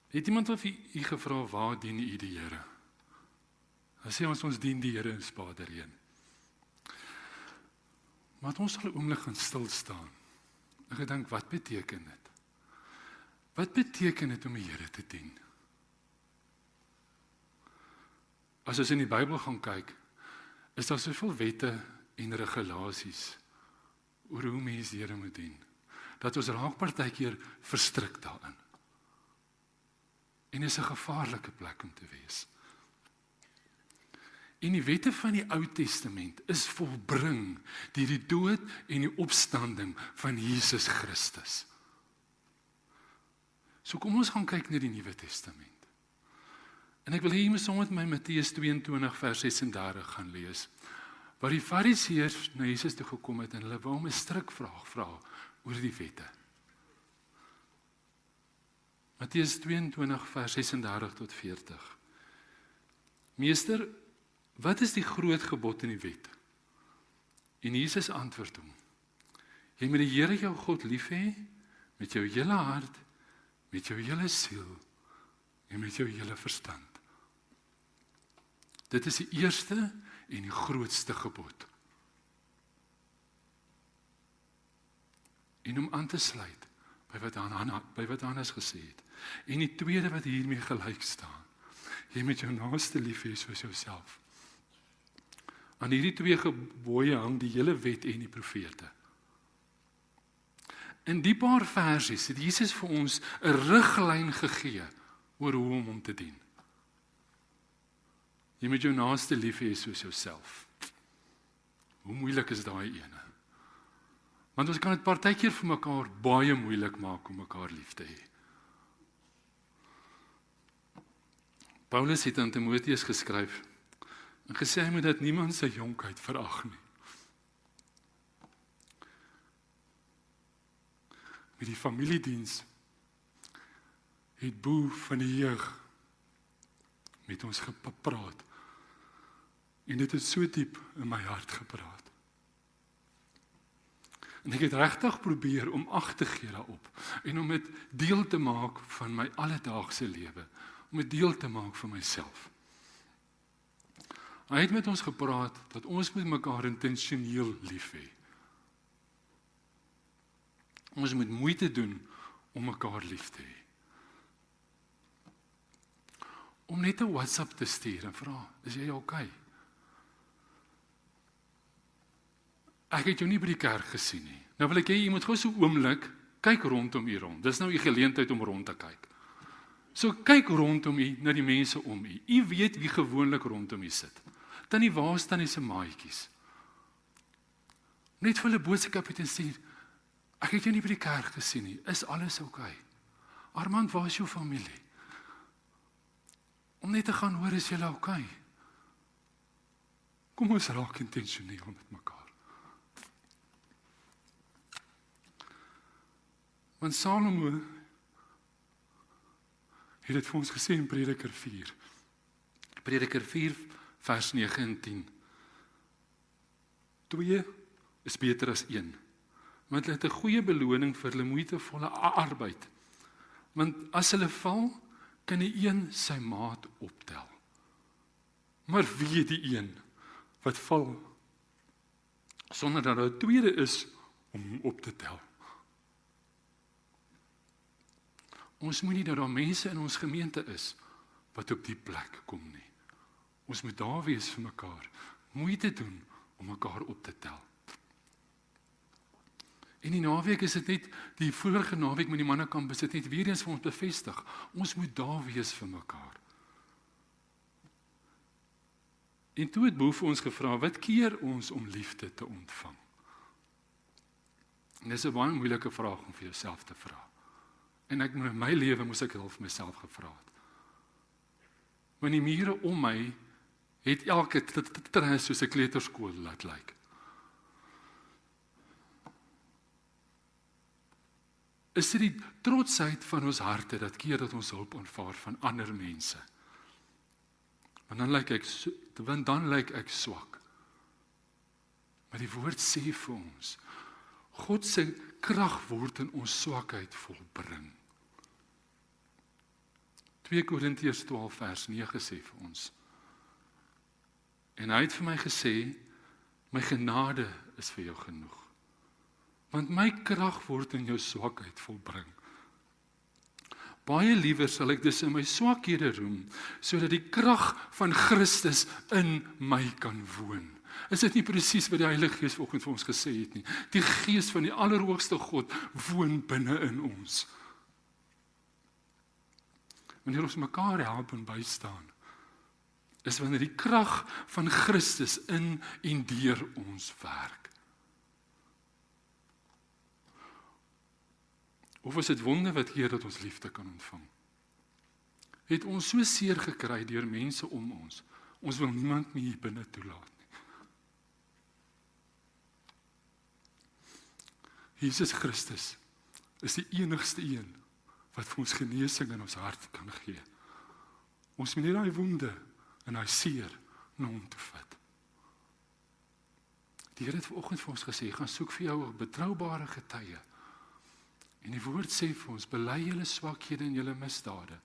Het iemand of u gevra, waar dien u die Here? Hy sê ons dien die Here in Spaderheen. Maar ons sal 'n oomblik gaan stil staan. En gedink, wat beteken dit? Wat beteken dit om die Here te dien? As ons in die Bybel gaan kyk, is daar soveel wette en regulasies oor hoe mense die Here moet dien, dat ons raak partykeer verstrik daarin. En is 'n gevaarlike plek om te wees. En die wette van die Ou Testament is volbring deur die dood en die opstanding van Jesus Christus. So kom ons gaan kyk na die Nuwe Testament. En ek wil hê jy moet saam met my Matteus 22 vers 36 gaan lees, waar die Fariseërs na Jesus toe gekom het en hulle wou hom 'n strikvraag vra oor die wette. Matteus 22 vers 36 tot 40. Meester, wat is die groot gebod in die wet? En Jesus antwoord hom: Jy moet die Here jou God lief hê met jou hele hart, met jou hele siel en met jou hele verstand. Dit is die eerste en die grootste gebod. En om aan te sluit by wat Hannes gesê het. En die tweede wat hiermee gelyk staan. Jy moet jou naaste lief hê soos jouself. Aan hierdie twee gebooie hang die hele wet en die profete. In die paar versies het Jesus vir ons 'n riglyn gegee oor hoe om hom te dien. Jy moet jou naaste lief hê soos jouself. Hoe moeilik is daai ene? Want ons kan dit partykeer vir mekaar baie moeilik maak om mekaar lief te hê. Paulus het aan Timoteus geskryf en gesê hy moet dat niemand sy jonkheid verag nie. Met die familiediens het Boe van die jeug met ons gepraat. En dit het so diep in my hart gepraat. En ek het regtig probeer om ag te gee daarop en om dit deel te maak van my alledaagse lewe, om dit deel te maak van myself. Hy het met ons gepraat dat ons moet mekaar intentioneel lief hê. Ons moet moeite doen om mekaar lief te hê. Om net 'n WhatsApp te stuur en vra, is jy okay? Ek het jou nie by die kerk gesien nie. Nou wil ek hê jy moet gou so oomblik kyk rondom u rond. Dis nou u geleentheid om rond te kyk. So kyk rondom u na die mense om u. U weet wie gewoonlik rondom u sit. Tannie waar staan se maatjies. Net vir hulle boodskap het en sê, ek het jou nie by die kerk gesien nie. Is alles okay? Armand, waar is jou familie? Om net te gaan hoor, is julle okay? Kom ons raak intentioneel met mekaar. Want Salomo het dit vir ons gesê in Prediker 4. Prediker 4 vers 9 en 10. 2 is beter as 1. Want hulle het 'n goeie beloning vir hulle moeitevolle arbeid. Want as hulle val, kan die een sy maat optel. Maar wie die een wat val sonder dat daar 'n tweede is om hom op te tel? Ons moet nie dat daar mense in ons gemeente is wat op die plek kom nie. Ons moet daar wees vir mekaar, moeite doen om mekaar op te tel. En die naweek is dit net, die vorige naweek met die mannekamp is dit net weer eens vir ons bevestig. Ons moet daar wees vir mekaar. En toe het Boe vir ons gevra, wat keer ons om liefde te ontvang? En dis 'n baie moeilike vraag om vir jouself te vra. En ek in my lewe moes ek dit vir myself gevra het. Want die mure om my het elke trans soos 'n kleuterskool laat lyk. Is dit die trotsheid van ons harte dat keer dat ons hulp aanvaar van ander mense? Want dan lyk ek swak. Maar die woord sê vir ons, God se krag word in ons swakheid volbring. 2 Korintiërs 12 vers 9 sê vir ons. En hy het vir my gesê, my genade is vir jou genoeg. Want my krag word in jou swakheid volbring. Baie liewer sal ek dus in my swakhede roem, sodat die krag van Christus in my kan woon. Is dit nie presies wat die Heilige Gees vanoggend vir ons gesê het nie? Die Gees van die Allerhoogste God woon binne in ons. Wanneer ons mekaar help en bystaan, is wanneer die krag van Christus in en deur ons werk. Of is dit wonder wat Heer dat ons liefde kan ontvang? Het ons so seer gekry deur mense om ons. Ons wil niemand meer hier binne toelaat nie. Jesus Christus is die enigste een wat vir ons genesing in ons hart kan gee. Ons moet nie daai wonde en daai seer na hom toe vat. Die Here het vanoggend vir ons gesê, gaan soek vir jou 'n betroubare getuie. En die woord sê vir ons, bely julle swakhede en julle misdade.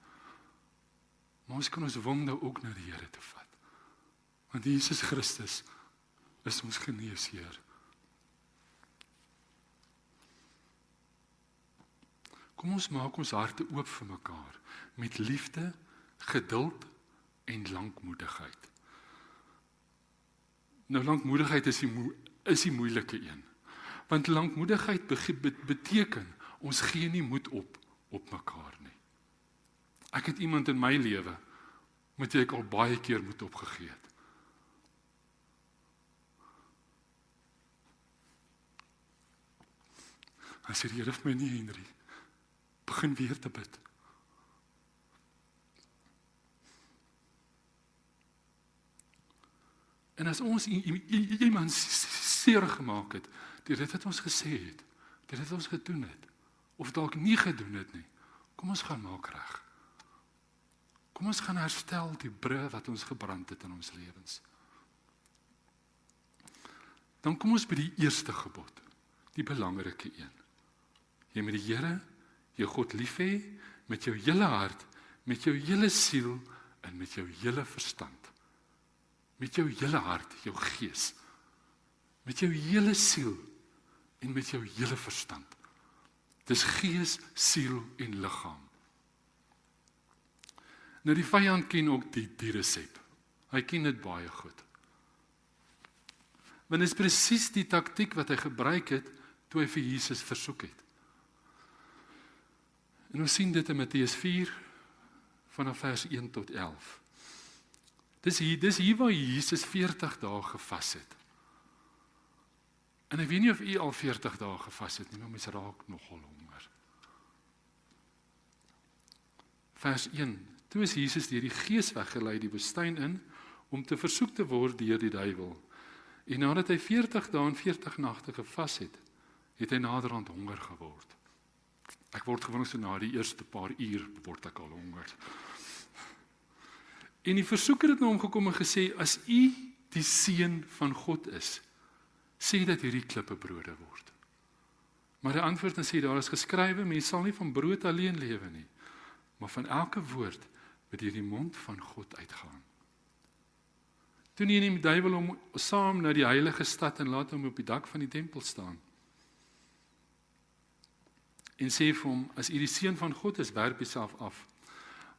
Maar ons kan ons wonde ook na die Here toe vat. Want Jesus Christus is ons geneesheer. Kom ons maak ons harte oop vir mekaar, met liefde, geduld en lankmoedigheid. Nou lankmoedigheid is die moeilike een. Want lankmoedigheid beteken, ons gee nie moed op mekaar nie. Ek het iemand in my lewe, met wie ek al baie keer moed opgegee het. Hy sê, die Here vir my nie, Henry, begin weer te bid. En as ons iemand seer gemaak het, dit wat ons gesê het, dit wat ons gedoen het, of dalk nie gedoen het nie, kom ons gaan maak reg. Kom ons gaan herstel die brûe wat ons gebrand het in ons lewens. Dan kom ons by die eerste gebod, die belangrike een. Jy moet die Here, jou God lief hê, met jou hele hart, met jou hele siel, en met jou hele verstand. Met jou hele hart, jou gees, met jou hele siel, en met jou hele verstand. Dis gees, siel en liggaam. Nou die vyand ken ook die resep. Hy ken dit baie goed. Want dit is presies die taktiek wat hy gebruik het, toe hy vir Jesus versoek het. En ons sien dit in Matteus 4, vanaf vers 1 tot 11. Dis hier waar Jesus 40 dae gevas het. En ek weet nie of u al 40 dae gevas het nie, maar mens raak nogal honger. Vers 1. Toe is Jesus deur die Gees weggelei die woestyn in, om te versoek te word deur die duiwel. En nadat hy 40 dae en 40 nagte gevas het, het hy naderhand honger geword. Ek word gewoonlik so na die eerste paar uur word ek al honger. En die versoeker het na hom gekom en gesê, as u die seun van God is, sê dat hierdie klippe brode word. Maar hy antwoord en sê, daar is geskrywe, mens sal nie van brood alleen lewe nie, maar van elke woord wat deur die mond van God uitgaan. Toe neem die duiwel hom saam na die heilige stad en laat hom op die dak van die tempel staan. En sê vir hom, as u die seun van God is, werp jouself af.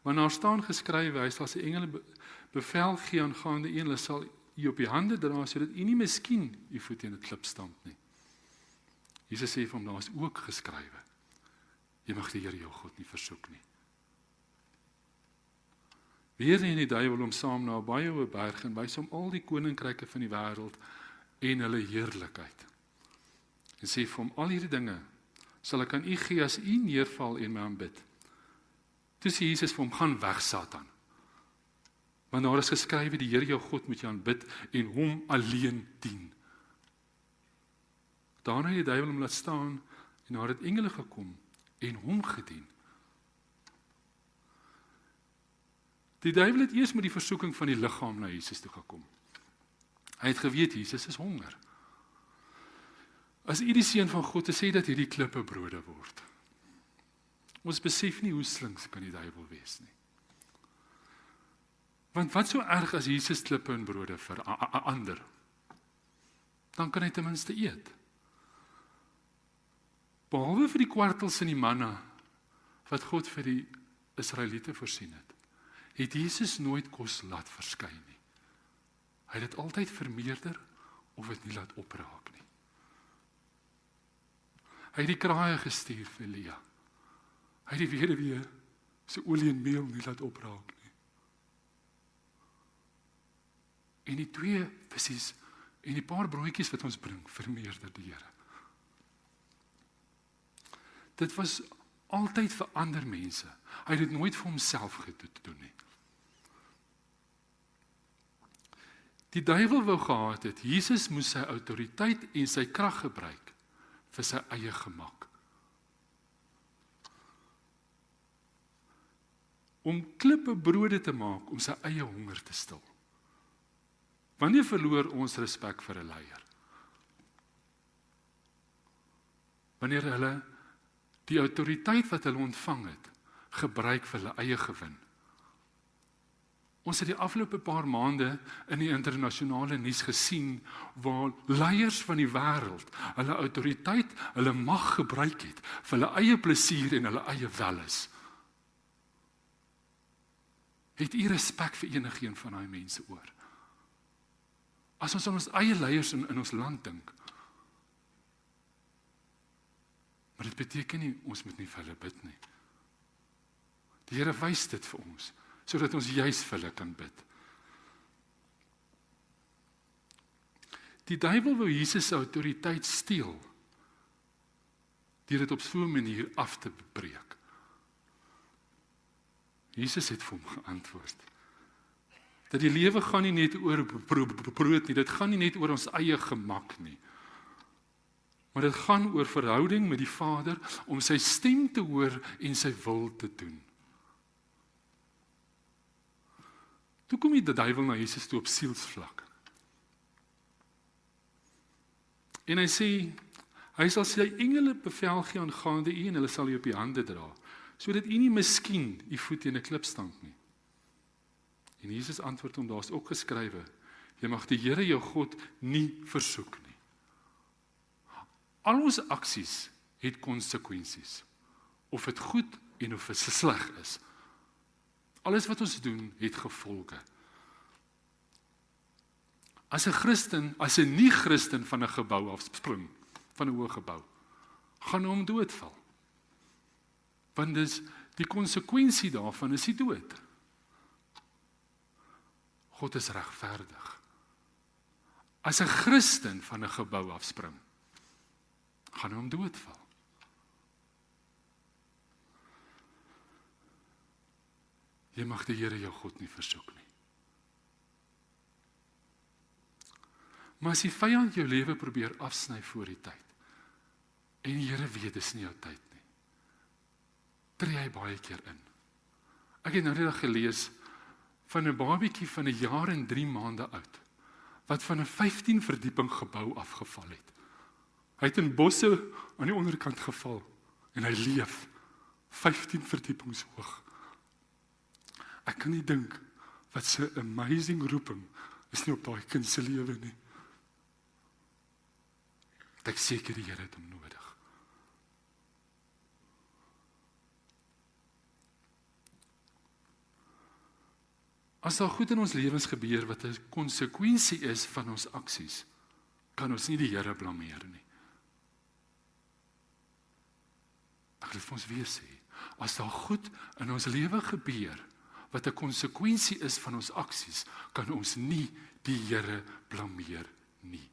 Want daar staan geskrywe, hy sal sy engele bevel gee aangaande een, hulle sal u op die hande dra, sodat u nie miskien u voet teen 'n klip stamp nie. Jesus sê vir hom, daar is ook geskrywe, jy mag die Here jou God nie versoek nie. Weer neem die duiwel hom saam na 'n baie hoë berg en wys hom al die koninkryke van die wêreld en hulle heerlikheid. En sê vir hom, al hierdie dinge sal ek aan u gee as u neerval en my aanbid. Toe sê Jesus vir hom, gaan weg Satan. Want daar is geskrywe, die Here jou God moet jy aanbid en hom alleen dien. Daarna het die duiwel hom laat staan en daar het engele gekom en hom gedien. Die duiwel het eers met die versoeking van die liggaam na Jesus toe gekom. Hy het geweet, Jesus is honger. As u die seun van God is, sê dat hierdie klippe brode word. Ons besef nie hoe slinks kan die duiwel wees nie. Want wat so erg as Jesus klippe en brode verander? Dan kan hy ten minste eet. Behalwe vir die kwartels en die manna, wat God vir die Israeliete voorsien het Jesus nooit kos laat verskyn nie. Hy het dit altyd vermeerder, of het nie laat opraak nie. Hy het die kraaie gestuur vir Elia. Hy het die weduwee se olie en meel nie laat opraak nie. En die 2 visies en die paar broodjies wat ons bring, vermeerder die Here. Dit was altyd vir ander mense. Hy het dit nooit vir homself gedoen nie. Die duiwel wou gehad het, Jesus moes sy autoriteit en sy krag gebruik vir sy eie gemak. Om klippe brode te maak om sy eie honger te stil. Wanneer verloor ons respek vir 'n leier? Wanneer hulle die autoriteit wat hulle ontvang het, gebruik vir hulle eie gewin. Ons het die afgelope paar maande in die internasionale nuus gesien waar leiers van die wêreld hulle autoriteit, hulle mag gebruik het vir hulle eie plesier en hulle eie welis. Het u respek vir enigeen van daai mense oor? As ons aan ons eie leiers in ons land dink, maar dit beteken nie, ons moet nie vir hulle bid nie. Die Here wys dit vir ons, sodat ons juis vir hulle kan bid. Die duiwel wou Jesus se autoriteit steel, deur dit op so 'n manier af te breek. Jesus het vir hom geantwoord, dat die lewe gaan nie net oor brood nie, dit gaan nie net oor ons eie gemak nie, maar dit gaan oor verhouding met die Vader, om sy stem te hoor en sy wil te doen. Toe kom die duiwel na Jesus toe op sielsvlak. En hy sê, hy sal sy engele bevel gee aangaande u en hulle sal u op die hande dra, sodat u nie miskien u voet teen 'n klip stamp nie. En Jesus antwoord hom, daar is ook geskrywe, jy mag die Here jou God nie versoek nie. Al ons aksies het konsekwensies, of dit goed en of dit sleg is. Alles wat ons doen, het gevolge. As 'n Christen, as 'n nie-Christen van 'n gebou afspring, van 'n hoë gebou, gaan hom doodval. Want dis die konsekwensie daarvan is die dood. God is regverdig. As 'n Christen van 'n gebou afspring, gaan hom doodval. Jy mag die Here jou God nie versoek nie. Maar as die vyand jou lewe probeer afsny voor die tyd, en die Here weet, dis nie jou tyd nie, tree hy baie keer in. Ek het nou net gelees van 'n babietjie van 'n jaar en 3 maande oud, wat van 'n 15 verdieping gebou afgeval het. Hy het in bosse aan die onderkant geval, en hy leef 15 verdiepings hoog. Ek kan nie dink, wat so 'n amazing roeping is nie op daai kind se lewe nie. Ek seker die Here het hom nodig. As daar goed in ons lewens gebeur wat 'n konsekwensie is van ons aksies, kan ons nie die Here blameer nie. Ek wil vir ons weer sê, as daar goed in ons lewe gebeur wat 'n konsekwensie is van ons aksies, kan ons nie die Here blameer nie.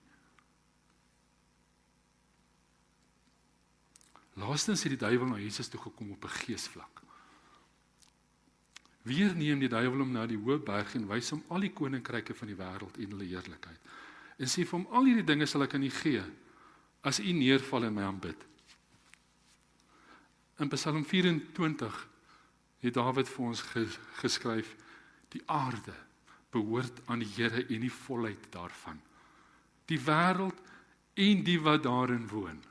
Laastens het die duiwel na Jesus toe gekom op 'n geesvlak. Weer neem die duiwel hom na die hoë berg en wys hom al die koninkryke van die wêreld en hulle heerlikheid. En sê vir hom, al hierdie dinge sal ek aan u gee, as u neerval en my aanbid. In Psalm 24 het Dawid vir ons geskryf, die aarde behoort aan die Here en die volheid daarvan. Die wêreld en die wat daarin woon.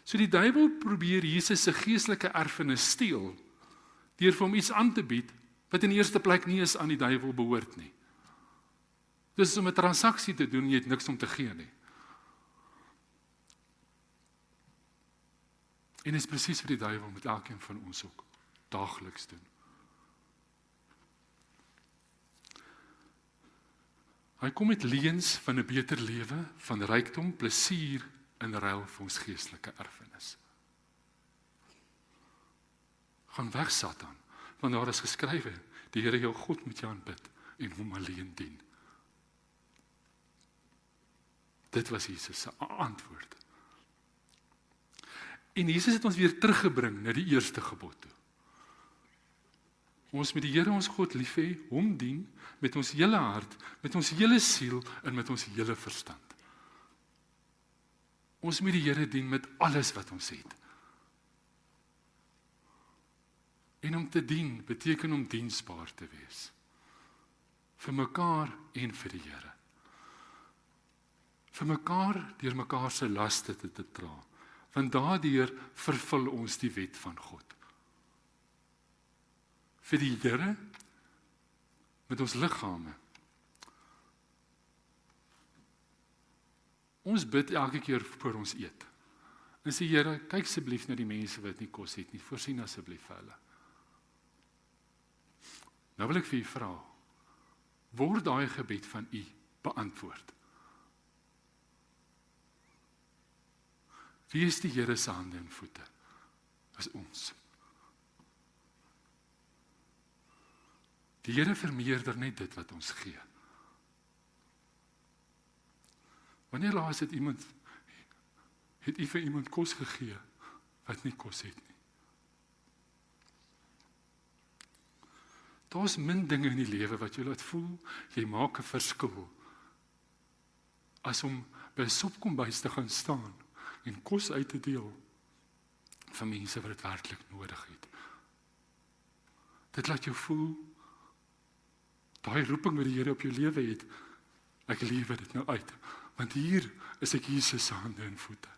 So die duiwel probeer Jesus se geestelike erfenis steel, deur vir hom iets aan te bied, wat in die eerste plek nie eens aan die duiwel behoort nie. Dis om 'n transaksie te doen, jy het niks om te gee nie. En dit is presies wat die duiwel met elkeen van ons ook daagliks doen. Hy kom met leuns van 'n beter lewe, van rykdom, plesier in ruil vir ons geestelike erfenis. Gaan weg, Satan, want daar is geskrywe, die Here jou God moet jy aanbid en hom alleen dien. Dit was Jesus se antwoord. En Jesus het ons weer teruggebring na die eerste gebod toe. Ons moet die Here ons God lief hê, hom dien met ons hele hart, met ons hele siel en met ons hele verstand. Ons moet die Here dien met alles wat ons het. En om te dien beteken om diensbaar te wees. Vir mekaar en vir die Here. Vir mekaar deur mekaar se laste te dra. Want daardeur vervul ons die wet van God. Vir die Here met ons liggame. Ons bid elke keer voor ons eet. En sê Here, kyk asseblief na die mense wat nie kos het nie, voorsien asseblief vir hulle. Nou wil ek vir u vra, word daai gebed van u beantwoord? Wie is die Here se hande en voete? Is ons. Die Here vermeerder net dit wat ons gee. Wanneer laas het u vir iemand kos gegee wat nie kos het nie? Daar's min dinge in die lewe wat jy laat voel, jy maak 'n verskil, as om by 'n sopkombuis te gaan staan en kos uit te deel vir mense wat dit werklik nodig het. Dit laat jou voel, daai roeping wat die Here op jou lewe het, ek lewe dit nou uit, want hier is ek Jesus se hande en voete.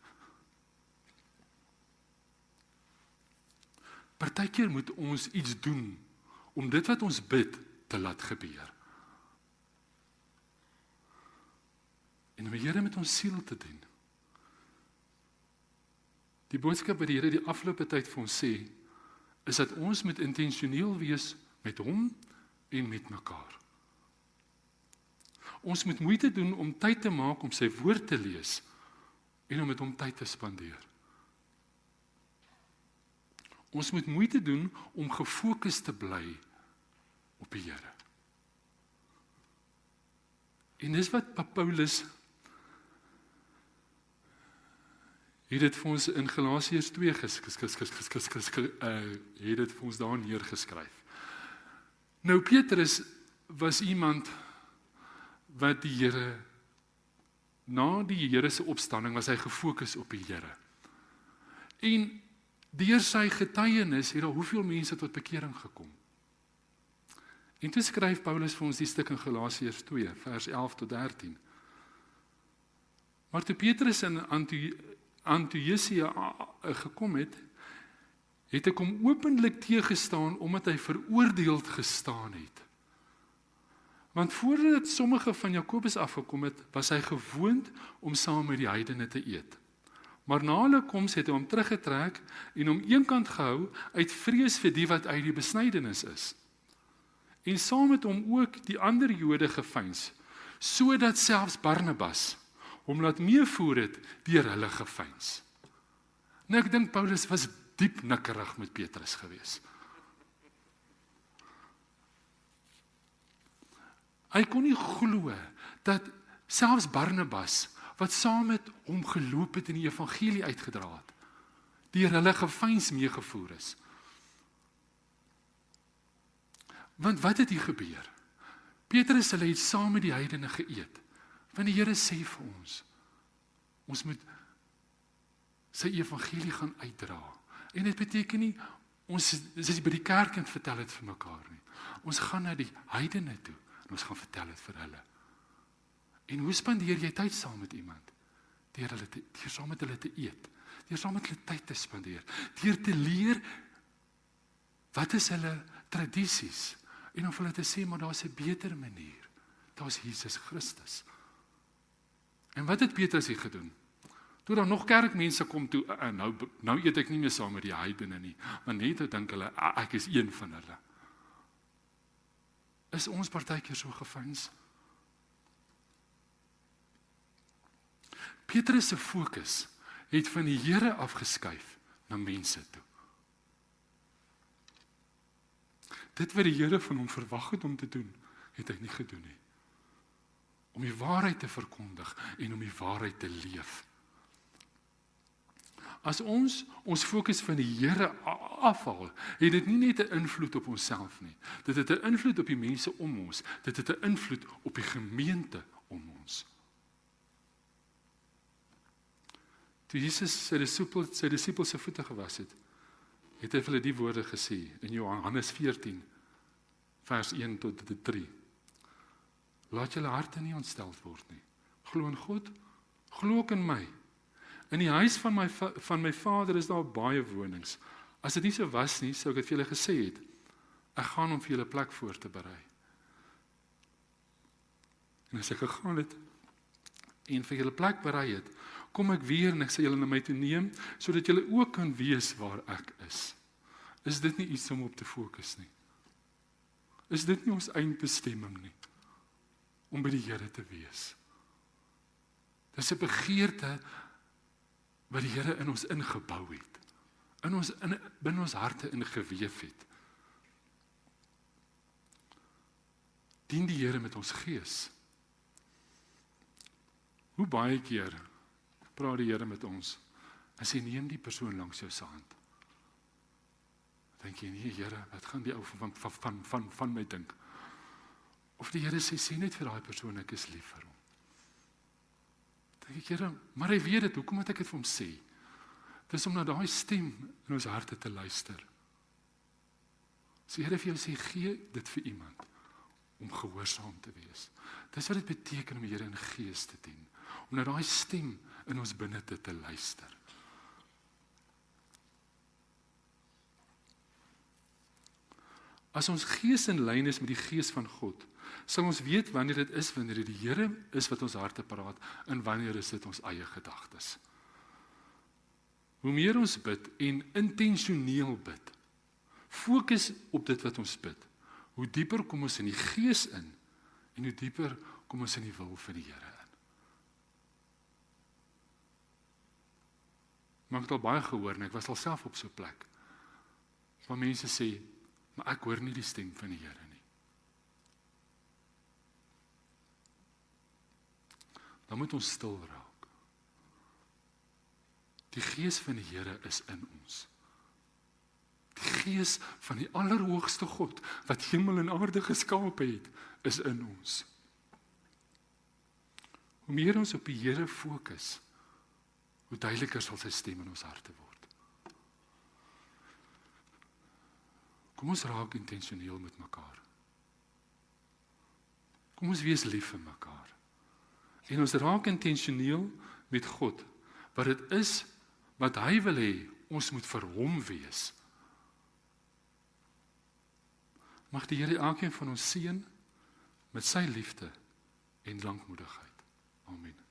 Partykeer moet ons iets doen om dit wat ons bid te laat gebeur. En om die Here met ons siel te dien. Die boodskap wat die Here die afgelope tyd vir ons sê, is dat ons moet intentioneel wees met hom en met mekaar. Ons moet moeite doen om tyd te maak om sy woord te lees en om met hom tyd te spandeer. Ons moet moeite doen om gefokus te bly op die Here. En dis wat Paulus het dit vir ons in Galasiërs 2 het dit vir ons daar neergeskryf. Nou Petrus was iemand wat die Here, na die Here se opstanding was hy gefokus op die Here. En deur sy getuienis het daar hoeveel mense tot bekering gekom. En toe skryf Paulus vir ons die stuk in Galasiërs 2, vers 11 tot 13. Maar toe Petrus in Antiochia gekom het, het ek hom openlik teëgestaan omdat hy veroordeeld gestaan het. Want voordat sommige van Jakobus afgekom het, was hy gewoond om saam met die heidene te eet. Maar na hulle koms het hy hom teruggetrek en hom eenkant gehou uit vrees vir die wat uit die besnydenis is. En saam met hom ook die ander Jode gevyns, sodat selfs Barnabas hom laat meevoer het deur hulle gevyns. Nou ek dink Paulus was diep nikkerig met Petrus gewees. Hy kon nie glo dat selfs Barnabas, wat saam met hom geloop het en die evangelie uitgedra het, deur hulle gevyns meegevoer is. Want wat het hier gebeur? Petrus hulle het saam met die heidene geëet. Want die Here sê vir ons, ons moet sy evangelie gaan uitdra. En dit beteken nie, ons is by die kerk en vertel dit vir mekaar nie. Ons gaan na die heidene toe, en ons gaan vertel dit vir hulle. En hoe spandeer jy tyd saam met iemand? Deur saam met hulle te eet, deur saam met hulle tyd te spandeer, deur te leer, wat is hulle tradisies, en om vir hulle te sê, maar daar's 'n beter manier. Daar's Jesus Christus. En wat het Petrus hier gedoen? Toe daar nog kerkmense kom toe, nou eet ek nie meer saam met die heidene nie, maar net te dink hulle, ek is een van hulle. Is ons partykeer so gevyns? Petrus se fokus het van die Here afgeskuif na mense toe. Dit wat die Here van hom verwag het om te doen, het hy nie gedoen nie. Om die waarheid te verkondig en om die waarheid te leef. As ons fokus van die Here afhaal, het dit nie net 'n invloed op onsself nie. Dit het 'n invloed op die mense om ons. Dit het 'n invloed op die gemeente om ons. Toe Jesus sy disippels se voete gewas het hy vir hulle die woorde gesê in Johannes 14, vers 1 tot 3. Laat julle harte nie ontsteld word nie. Glo in God, glo ook in my. In die huis van my Vader is daar baie wonings. As dit nie so was nie, sou ek het vir julle gesê het, ek gaan om vir julle plek voor te berei. En as ek gegaan het, en vir julle plek berei het, kom ek weer en ek sal julle na my toe neem, sodat julle ook kan weet waar ek is. Is dit nie iets om op te fokus nie? Is dit nie ons eindbestemming nie? Om by die Here te wees. Dis 'n begeerte wat die Here in ons ingebou het. Binne ons harte ingeweef het. Dien die Here met ons gees. Hoe baie keer praat die Here met ons, en sê neem die persoon langs jou se hand. Dink jy nie, Here, wat gaan die ou van my dink? Of die Here sê net vir daai persoon, ek is lief vir hom. Dink ek, Here, maar hy weet dit, hoekom moet ek dit vir hom sê? Dis om na daai stem in ons harte te luister. As die Here vir jou sê, gee dit vir iemand, om gehoorsaam te wees. Dis wat dit beteken om die Here in gees te dien. Om na daai stem in ons binne te luister. As ons gees in lyn is met die gees van God, sal ons weet wanneer dit die Here is wat ons harte praat, en wanneer is dit ons eie gedagtes. Hoe meer ons bid en intentioneel bid, fokus op dit wat ons bid, hoe dieper kom ons in die gees in, en hoe dieper kom ons in die wil van die Here in. Maar ek het al baie gehoor, en ek was al self op so 'n plek, waar mense sê, maar ek hoor nie die stem van die Here nie. Dan moet ons stil raak. Die gees van die Here is in ons. Die gees van die allerhoogste God, wat hemel en aarde geskaap het, is in ons. Hoe meer ons op die Here fokus, hoe duideliker sal sy stem in ons harte word. Kom ons raak intentioneel met mekaar. Kom ons wees lief vir mekaar. En ons raak intentioneel met God, wat dit is, wat hy wil hê, ons moet vir hom wees. Mag die Here elkeen van ons seën met sy liefde en lankmoedigheid. Amen.